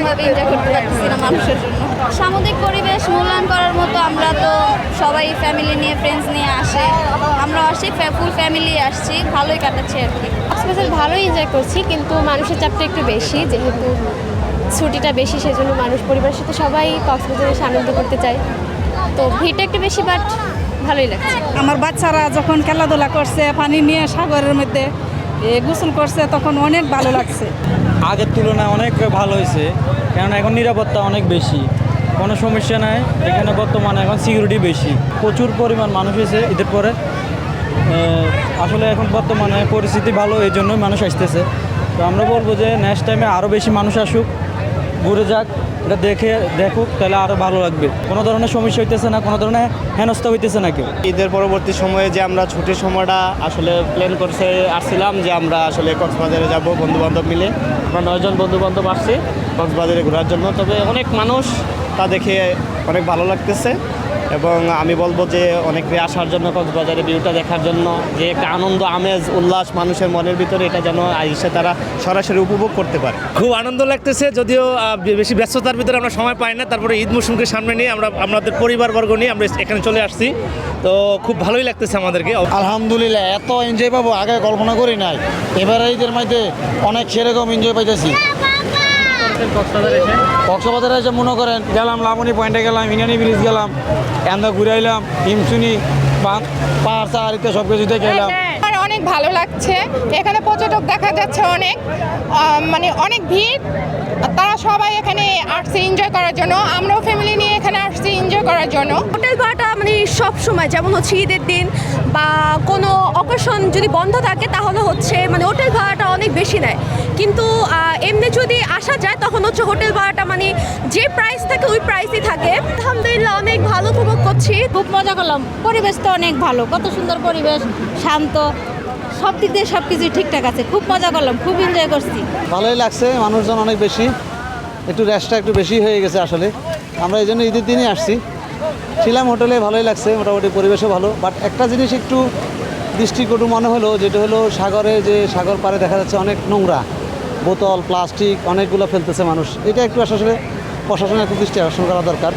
সেরকমভাবে এনজয় করতে পারতেছি না মানুষের জন্য। সামুদ্রিক পরিবেশ মূল্যায়ন করার মতো আমরা তো সবাই ফ্যামিলি নিয়ে ফ্রেন্ডস নিয়ে আসে, আমরা আসি ফুল ফ্যামিলি আসছি, ভালোই কাটাচ্ছি আর কি। কক্সবাজার ভালোই এনজয় করছি, কিন্তু মানুষের চাপটা একটু বেশি, যেহেতু ছুটিটা বেশি সেজন্য মানুষ পরিবারের সাথে সবাই কক্সবাজারে এসে আনন্দ করতে চায়, তো ভিড়টা একটু বেশি, বাট ভালোই লাগছে। আমার বাচ্চারা যখন খেলাধুলা করছে পানি নিয়ে সাগরের মধ্যে গোসল করছে তখন অনেক ভালো লাগছে। আগের তুলনায় অনেক ভালো হয়েছে, কেননা এখন নিরাপত্তা অনেক বেশি, কোনো সমস্যা নাই এখানে। বর্তমানে এখন সিকিউরিটি বেশি, প্রচুর পরিমাণ মানুষ হয়েছে ঈদের পরে। আসলে এখন বর্তমানে পরিস্থিতি ভালো, এই জন্যই মানুষ আসতেছে। তো আমরা বলবো যে নেক্সট টাইমে আরও বেশি মানুষ আসুক, ঘুরে যাক, এটা দেখুক, তাহলে আরও ভালো লাগবে। কোনো ধরনের সমস্যা হইতেছে না, কোনো ধরনের হেনস্থা হইতেছে না কেউ। ঈদের পরবর্তী সময়ে যে আমরা ছুটির সময়টা আসলে প্ল্যান করতে আসছিলাম যে আমরা আসলে কক্সবাজারে যাব বন্ধুবান্ধব মিলে। আমরা 9 জন বন্ধুবান্ধব আসছি কক্সবাজারে ঘোরার জন্য। তবে অনেক মানুষ, তা দেখে অনেক ভালো লাগতেছে এবং আমি বলবো যে অনেকে আসার জন্য কক্সবাজারে ভিউটা দেখার জন্য, যে একটা আনন্দ আমেজ উল্লাস মানুষের মনের ভিতরে, এটা যেন এসে তারা সরাসরি উপভোগ করতে পারে। খুব আনন্দ লাগতেছে, যদিও বেশি ব্যস্ততার ভিতরে আমরা সময় পাই না, তারপরে ঈদ মৌসুমকে সামনে নিয়ে আমরা আমাদের পরিবারবর্গ নিয়ে আমরা এখানে চলে আসছি, তো খুব ভালোই লাগতেছে আমাদেরকে। আলহামদুলিল্লাহ, এত এনজয় পাবো আগে কল্পনা করি নাই। এবার ঈদের মধ্যে অনেক সেরকম এনজয় পাইতেছি। কক্সবাজারে এসে মনে করেন গেলাম লাবণী পয়েন্টে, গেলাম ইনানি ব্রিজ, গেলাম এন্দা ঘুরে আইলাম, হিমসুনি পাহাড় সাহারিতে সব কিছুতে গেলাম। অনেক ভালো লাগছে, এখানে পর্যটক দেখা যাচ্ছে অনেক, মানে অনেক ভিড়। তারা সবাই এখানে আসছে এনজয় করার জন্য, আমরাও ফ্যামিলি নিয়ে এখানে আসছি এনজয় করার জন্য। হোটেল ভাড়াটা মানে সব সময়, যেমন হচ্ছে ঈদের দিন বা কোনো অকেশন যদি বন্ধ থাকে তাহলে হচ্ছে মানে হোটেল ভাড়াটা অনেক বেশি নেয়, কিন্তু এমনি যদি আসা যায় তখন হচ্ছে হোটেল ভাড়াটা মানে যে প্রাইস থাকে ওই প্রাইসই থাকে। আলহামদুলিল্লাহ অনেক ভালো উপভোগ করছি, খুব মজা করলাম, পরিবেশ তো অনেক ভালো, কত সুন্দর পরিবেশ, শান্ত, সব দিক দিয়ে সব কিছুই ঠিকঠাক আছে, খুব মজা করলাম, খুব এনজয় করছি। ভালোই লাগছে, মানুষজন অনেক বেশি, একটু রেস্টটা একটু বেশি হয়ে গেছে আসলে। আমরা এই জন্য ঈদের দিনই আসছি, ছিলাম হোটেলে, ভালোই লাগছে, মোটামুটি পরিবেশও ভালো। বাট একটা জিনিস একটু দৃষ্টিকটু মনে হলো, যেটা হলো সাগরে, যে সাগর পাড়ে দেখা যাচ্ছে অনেক নোংরা, বোতল প্লাস্টিক অনেকগুলো ফেলতেছে মানুষ। এটা একটু আসলে প্রশাসনের একটু দৃষ্টি আকর্ষণ করা দরকার।